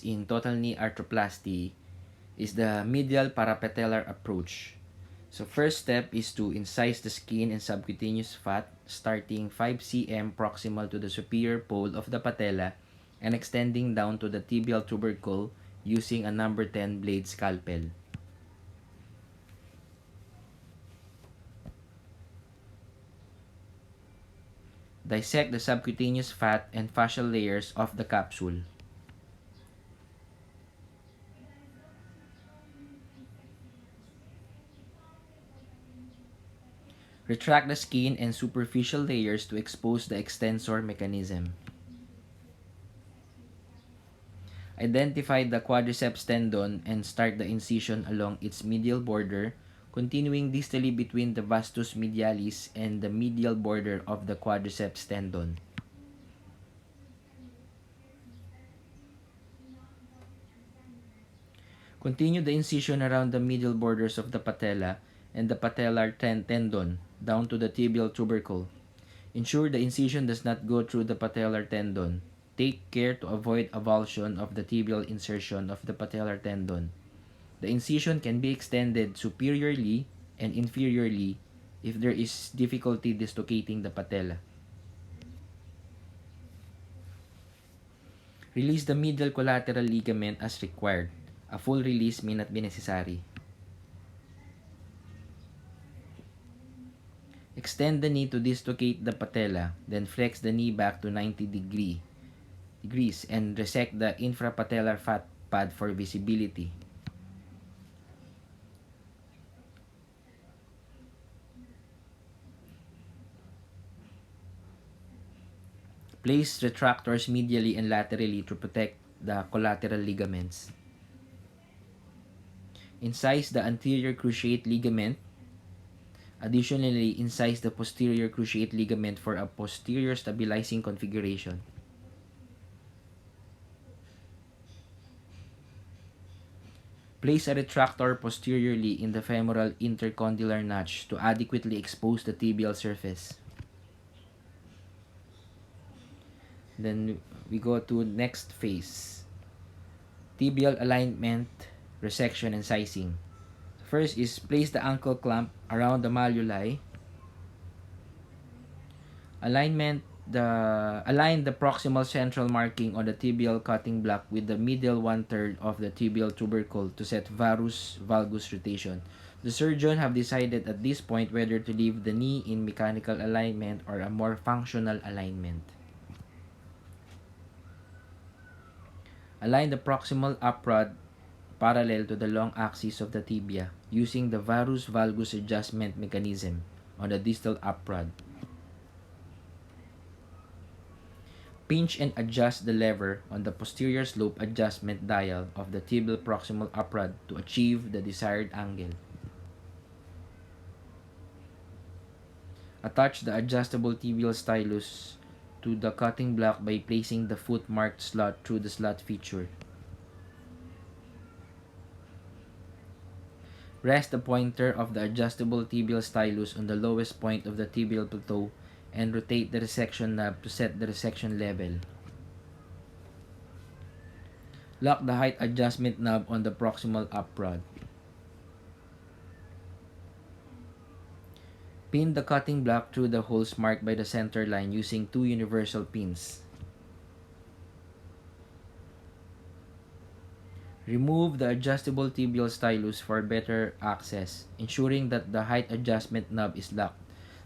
in total knee arthroplasty is the medial parapatellar approach. So first step is to incise the skin and subcutaneous fat starting 5 cm proximal to the superior pole of the patella and extending down to the tibial tubercle using a number 10 blade scalpel. Dissect the subcutaneous fat and fascial layers of the capsule. Retract the skin and superficial layers to expose the extensor mechanism. Identify the quadriceps tendon and start the incision along its medial border, continuing distally between the vastus medialis and the medial border of the quadriceps tendon. Continue the incision around the medial borders of the patella and the patellar tendon down to the tibial tubercle. Ensure the incision does not go through the patellar tendon. Take care to avoid avulsion of the tibial insertion of the patellar tendon. The incision can be extended superiorly and inferiorly if there is difficulty dislocating the patella. Release the medial collateral ligament as required. A full release may not be necessary. Extend the knee to dislocate the patella, then flex the knee back to 90 degrees and resect the infrapatellar fat pad for visibility. Place retractors medially and laterally to protect the collateral ligaments. Incise the anterior cruciate ligament. Additionally, incise the posterior cruciate ligament for a posterior stabilizing configuration. Place a retractor posteriorly in the femoral intercondylar notch to adequately expose the tibial surface. Then we go to next phase. Tibial alignment, resection, and sizing. First is place the ankle clamp around the malleoli. Align the proximal central marking on the tibial cutting block with the medial 1/3 of the tibial tubercle to set varus valgus rotation. The surgeon have decided at this point whether to leave the knee in mechanical alignment or a more functional alignment. Align the proximal uprod parallel to the long axis of the tibia using the varus valgus adjustment mechanism on the distal uprod. Pinch and adjust the lever on the posterior slope adjustment dial of the tibial proximal uprod to achieve the desired angle. Attach the adjustable tibial stylus to the cutting block by placing the foot marked slot through the slot feature. Rest the pointer of the adjustable tibial stylus on the lowest point of the tibial plateau and rotate the resection knob to set the resection level. Lock the height adjustment knob on the proximal uprod. Pin the cutting block through the holes marked by the center line using 2 universal pins. Remove the adjustable tibial stylus for better access, ensuring that the height adjustment knob is locked.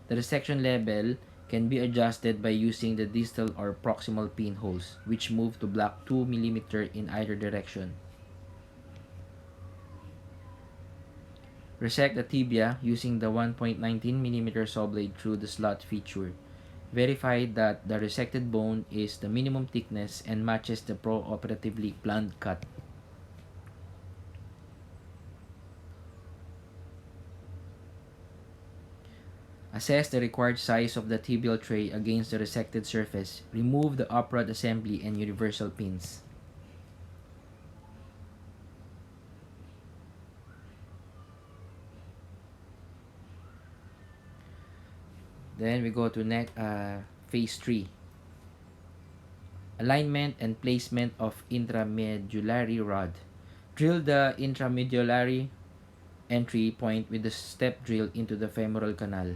The resection level can be adjusted by using the distal or proximal pinholes, which move to block 2 mm in either direction. Resect the tibia using the 1.19 mm saw blade through the slot feature. Verify that the resected bone is the minimum thickness and matches the pro-operatively planned cut. Assess the required size of the tibial tray against the resected surface. Remove the uprod assembly and universal pins. Then we go to phase 3. Alignment and placement of intramedullary rod. Drill the intramedullary entry point with the step drill into the femoral canal.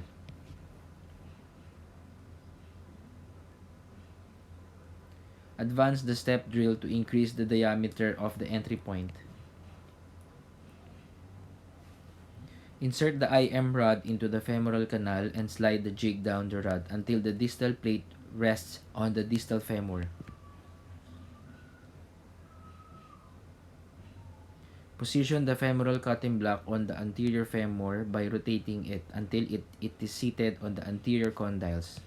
Advance the step drill to increase the diameter of the entry point. Insert the IM rod into the femoral canal and slide the jig down the rod until the distal plate rests on the distal femur. Position the femoral cutting block on the anterior femur by rotating it until it is seated on the anterior condyles.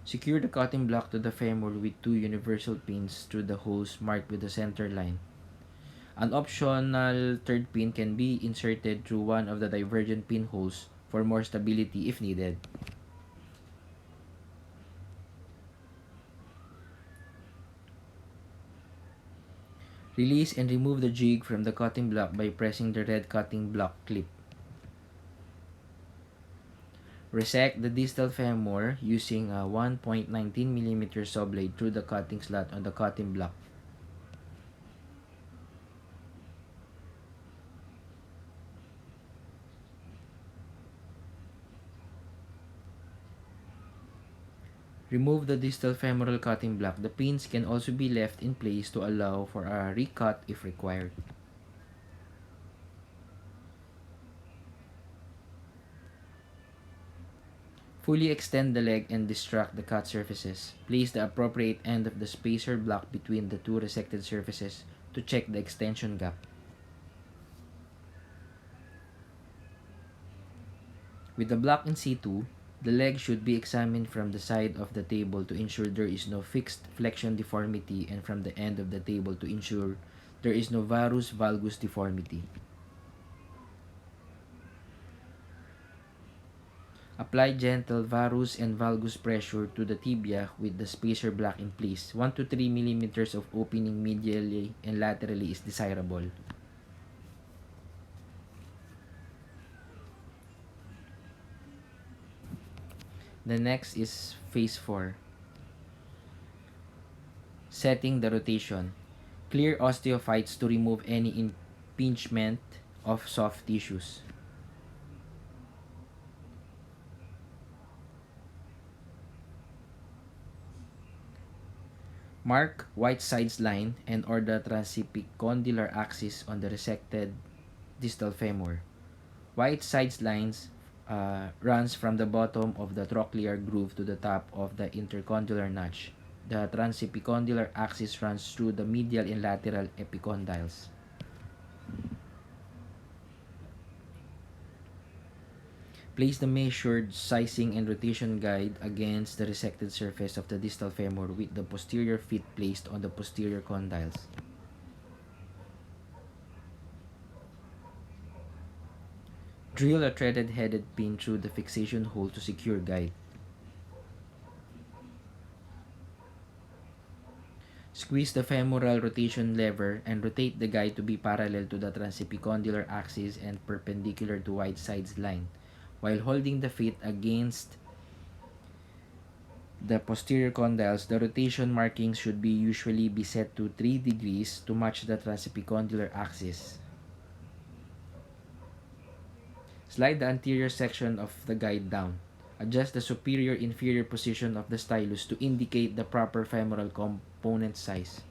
Secure the cutting block to the femur with 2 universal pins through the holes marked with the center line. An optional third pin can be inserted through one of the divergent pinholes for more stability if needed. Release and remove the jig from the cutting block by pressing the red cutting block clip. Resect the distal femur using a 1.19 mm saw blade through the cutting slot on the cutting block. Remove the distal femoral cutting block. The pins can also be left in place to allow for a recut if required. Fully extend the leg and distract the cut surfaces. Place the appropriate end of the spacer block between the two resected surfaces to check the extension gap. With the block in situ, the leg should be examined from the side of the table to ensure there is no fixed flexion deformity and from the end of the table to ensure there is no varus valgus deformity. Apply gentle varus and valgus pressure to the tibia with the spacer block in place. 1 to 3 mm of opening medially and laterally is desirable. The next is phase 4. Setting the rotation. Clear osteophytes to remove any impingement of soft tissues. Mark white sides line and or the transepicondylar axis on the resected distal femur. White sides lines runs from the bottom of the trochlear groove to the top of the intercondylar notch. The transepicondylar axis runs through the medial and lateral epicondyles. Place the measured sizing and rotation guide against the resected surface of the distal femur with the posterior feet placed on the posterior condyles. Drill a threaded headed pin through the fixation hole to secure guide. Squeeze the femoral rotation lever and rotate the guide to be parallel to the transepicondylar axis and perpendicular to white sides line, while holding the feet against the posterior condyles. The rotation markings should usually be set to 3 degrees to match the transepicondylar axis. Slide the anterior section of the guide down. Adjust the superior-inferior position of the stylus to indicate the proper femoral component size.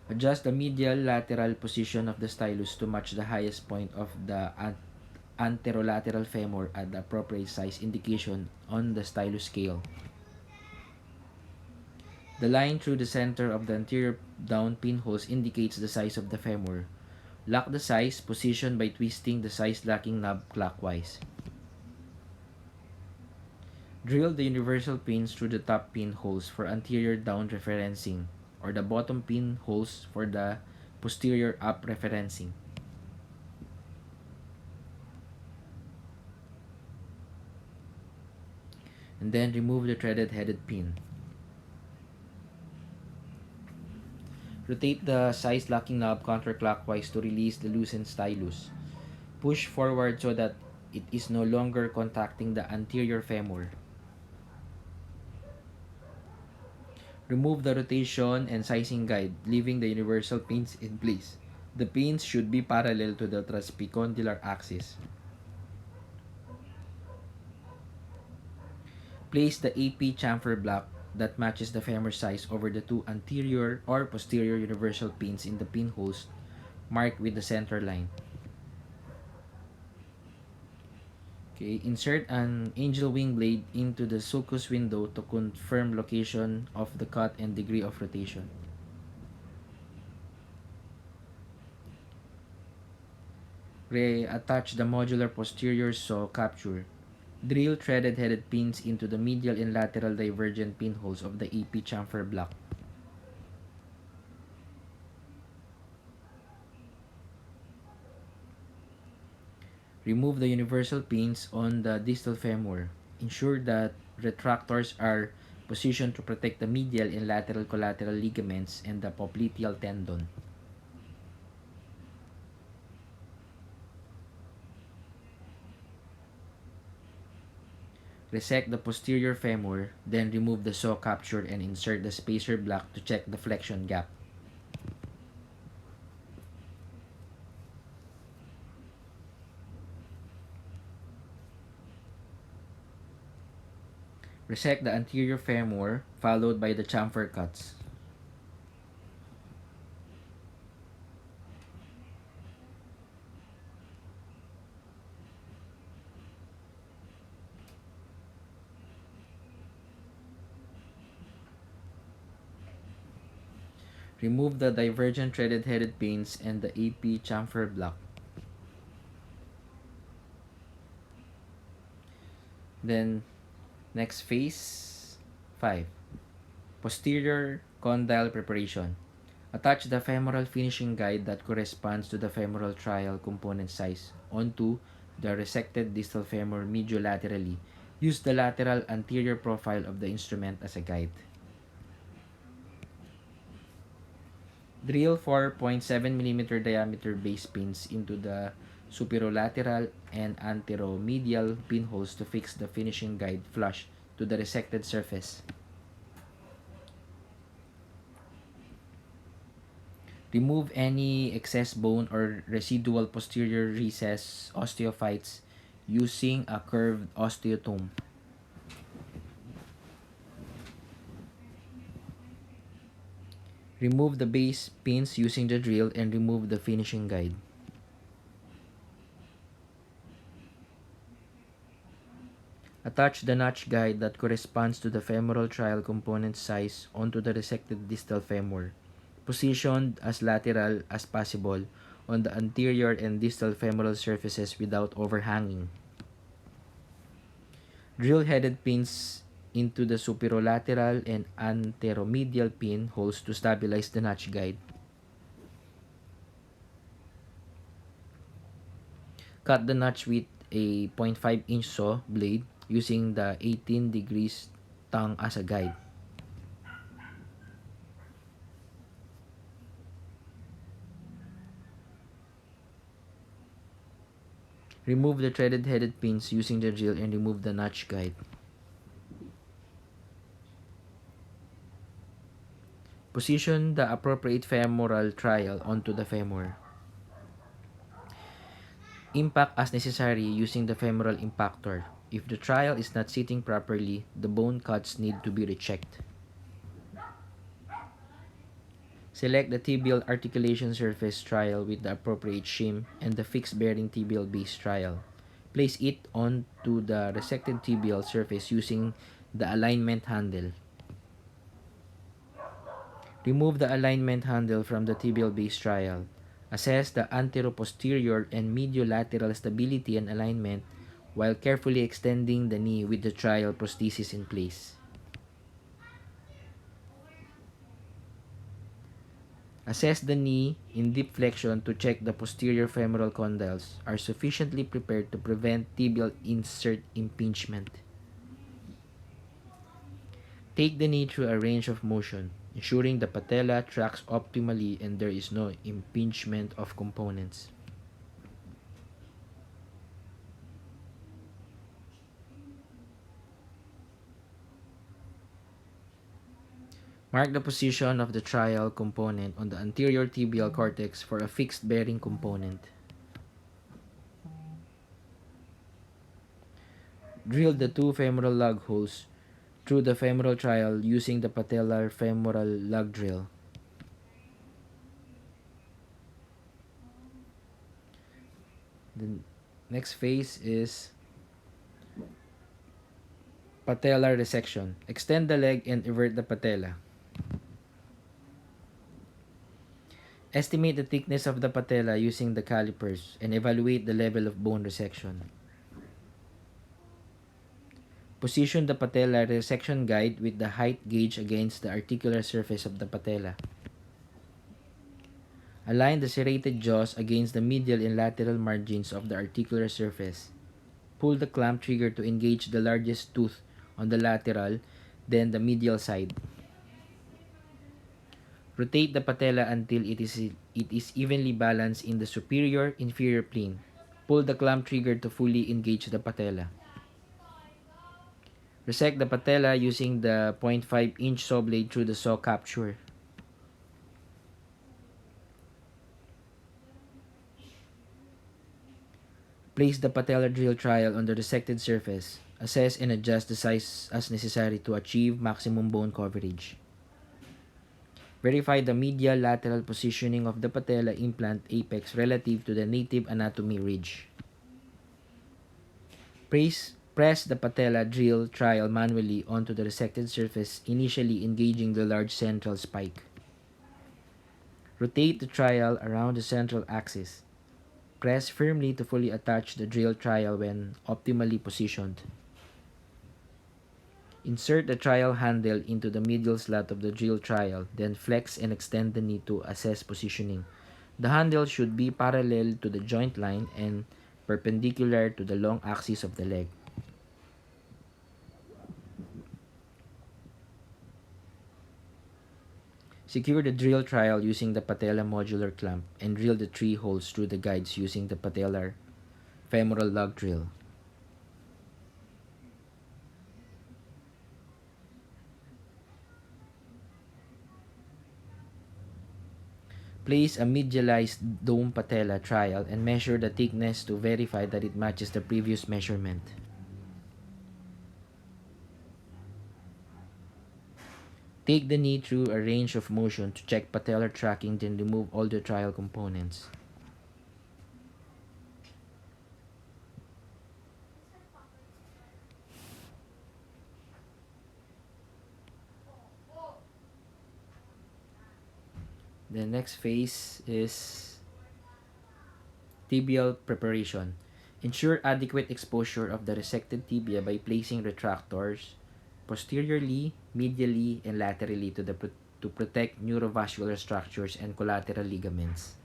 Adjust the medial lateral position of the stylus to match the highest point of the anterolateral femur at the appropriate size indication on the stylus scale. The line through the center of the anterior down pinholes indicates the size of the femur. Lock the size position by twisting the size locking knob clockwise. Drill the universal pins through the top pinholes for anterior down referencing, or the bottom pinholes for the posterior up referencing. And then remove the threaded headed pin. Rotate the size locking knob counterclockwise to release the loosened stylus. Push forward so that it is no longer contacting the anterior femur. Remove the rotation and sizing guide, leaving the universal pins in place. The pins should be parallel to the trapecondylar axis. Place the AP chamfer block that matches the femur size over the two anterior or posterior universal pins in the pinholes marked with the center line. Okay, insert an angel wing blade into the sulcus window to confirm location of the cut and degree of rotation. Reattach the modular posterior saw capture. Drill threaded headed pins into the medial and lateral divergent pinholes of the AP chamfer block. Remove the universal pins on the distal femur. Ensure that retractors are positioned to protect the medial and lateral collateral ligaments and the popliteal tendon. Resect the posterior femur, then remove the saw capture and insert the spacer block to check the flexion gap. Resect the anterior femur, followed by the chamfer cuts. Remove the divergent threaded headed pins and the AP chamfer block. Then, next phase 5. Posterior condyle preparation. Attach the femoral finishing guide that corresponds to the femoral trial component size onto the resected distal femur mediolaterally. Use the lateral anterior profile of the instrument as a guide. Drill 4.7 mm diameter base pins into the superolateral and anteromedial pinholes to fix the finishing guide flush to the resected surface. Remove any excess bone or residual posterior recess osteophytes using a curved osteotome. Remove the base pins using the drill and remove the finishing guide. Attach the notch guide that corresponds to the femoral trial component size onto the resected distal femur, positioned as lateral as possible on the anterior and distal femoral surfaces without overhanging. Drill headed pins into the superolateral and anteromedial pin holes to stabilize the notch guide. Cut the notch with a 0.5-inch saw blade using the 18 degrees tongue as a guide. Remove the threaded headed pins using the drill and remove the notch guide. Position the appropriate femoral trial onto the femur. Impact as necessary using the femoral impactor. If the trial is not sitting properly, the bone cuts need to be rechecked. Select the tibial articulation surface trial with the appropriate shim and the fixed bearing tibial base trial. Place it onto the resected tibial surface using the alignment handle. Remove the alignment handle from the tibial base trial. Assess the anteroposterior and mediolateral stability and alignment while carefully extending the knee with the trial prosthesis in place. Assess the knee in deep flexion to check the posterior femoral condyles are sufficiently prepared to prevent tibial insert impingement. Take the knee through a range of motion, ensuring the patella tracks optimally and there is no impingement of components. Mark the position of the trial component on the anterior tibial cortex for a fixed bearing component. Drill the two femoral lug holes through the femoral trial using the patellar femoral lug drill. The next phase is patellar resection. Extend the leg and invert the patella. Estimate the thickness of the patella using the calipers and evaluate the level of bone resection. Position the patella resection guide with the height gauge against the articular surface of the patella. Align the serrated jaws against the medial and lateral margins of the articular surface. Pull the clamp trigger to engage the largest tooth on the lateral, then the medial side. Rotate the patella until it is evenly balanced in the superior inferior plane. Pull the clamp trigger to fully engage the patella. Resect the patella using the 0.5-inch saw blade through the saw capture. Place the patellar drill trial on the resected surface. Assess and adjust the size as necessary to achieve maximum bone coverage. Verify the medial lateral positioning of the patella implant apex relative to the native anatomy ridge. Press the patella drill trial manually onto the resected surface, initially engaging the large central spike. Rotate the trial around the central axis. Press firmly to fully attach the drill trial when optimally positioned. Insert the trial handle into the medial slot of the drill trial, then flex and extend the knee to assess positioning. The handle should be parallel to the joint line and perpendicular to the long axis of the leg. Secure the drill trial using the patella modular clamp and drill the 3 holes through the guides using the patellar femoral lug drill. Place a medialized dome patella trial and measure the thickness to verify that it matches the previous measurement. Take the knee through a range of motion to check patellar tracking, then remove all the trial components. The next phase is tibial preparation. Ensure adequate exposure of the resected tibia by placing retractors posteriorly, medially, and laterally to protect neurovascular structures and collateral ligaments.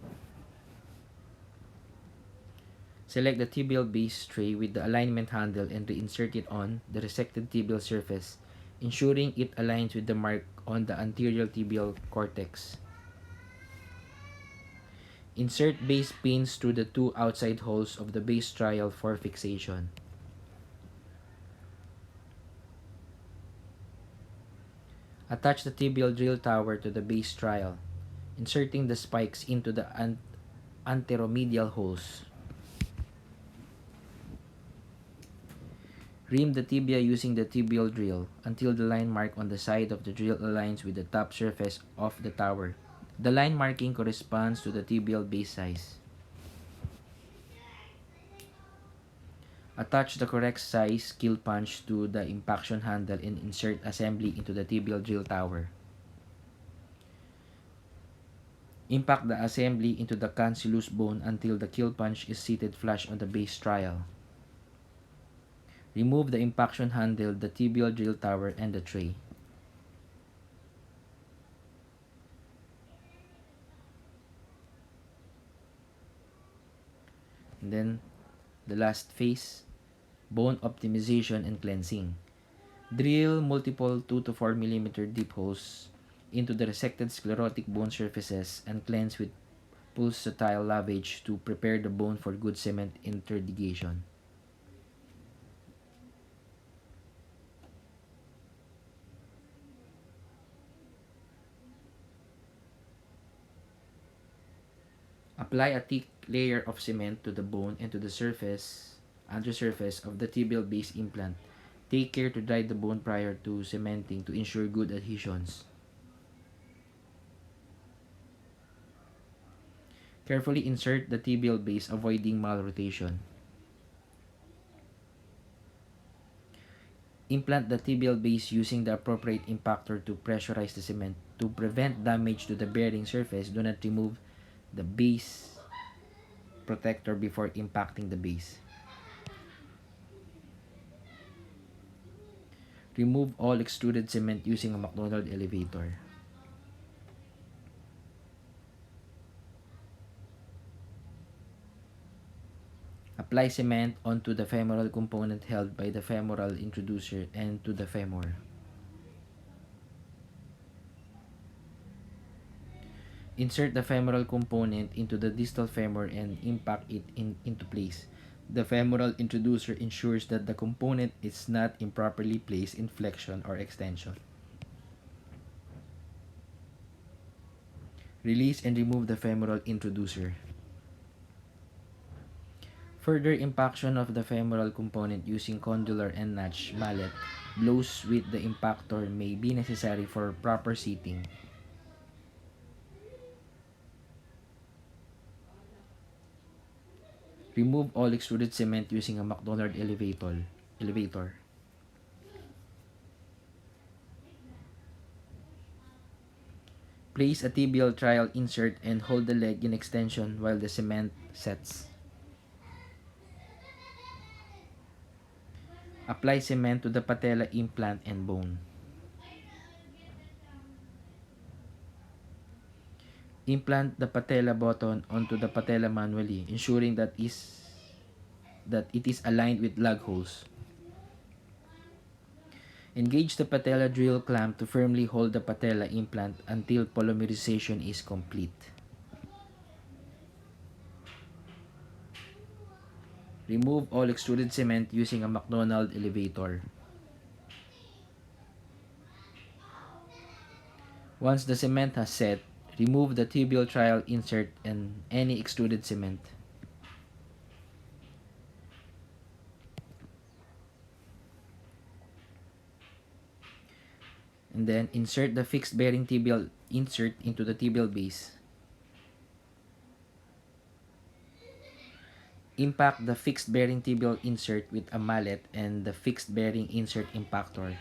Select the tibial base tray with the alignment handle and reinsert it on the resected tibial surface, ensuring it aligns with the mark on the anterior tibial cortex. Insert base pins through the 2 outside holes of the base trial for fixation. Attach the tibial drill tower to the base trial, inserting the spikes into the anteromedial holes. Rim the tibia using the tibial drill until the line mark on the side of the drill aligns with the top surface of the tower. The line marking corresponds to the tibial base size. Attach the correct size skill punch to the impaction handle and insert assembly into the tibial drill tower. Impact the assembly into the cancellous bone until the kill punch is seated flush on the base trial. Remove the impaction handle, the tibial drill tower, and the tray. And then the last phase, bone optimization and cleansing. Drill multiple 2 to 4 mm deep holes into the resected sclerotic bone surfaces and cleanse with pulsatile lavage to prepare the bone for good cement interdigation. Apply a thick layer of cement to the bone and to the undersurface of the tibial base implant. Take care to dry the bone prior to cementing to ensure good adhesions. Carefully insert the tibial base, avoiding malrotation. Implant the tibial base using the appropriate impactor to pressurize the cement. To prevent damage to the bearing surface, do not remove the base protector before impacting the base. Remove all extruded cement using a McDonald elevator. Apply cement onto the femoral component held by the femoral introducer and to the femur. Insert the femoral component into the distal femur and impact it into place. The femoral introducer ensures that the component is not improperly placed in flexion or extension. Release and remove the femoral introducer. Further impaction of the femoral component using condylar and notch mallet blows with the impactor may be necessary for proper seating. Remove all extruded cement using a McDonald elevator. Place a tibial trial insert and hold the leg in extension while the cement sets. Apply cement to the patella implant and bone. Implant the patella button onto the patella manually, ensuring that it is aligned with lug holes. Engage the patella drill clamp to firmly hold the patella implant until polymerization is complete. Remove all extruded cement using a McDonald elevator. Once the cement has set, remove the tibial trial insert and any extruded cement. And then insert the fixed bearing tibial insert into the tibial base. Impact the fixed bearing tibial insert with a mallet and the fixed bearing insert impactor.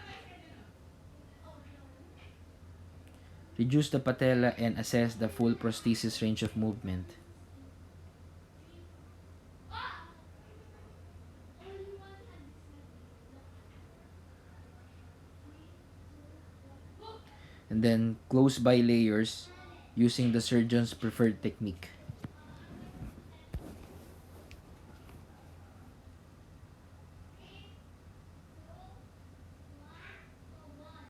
Reduce the patella and assess the full prosthesis range of movement. And then close by layers using the surgeon's preferred technique.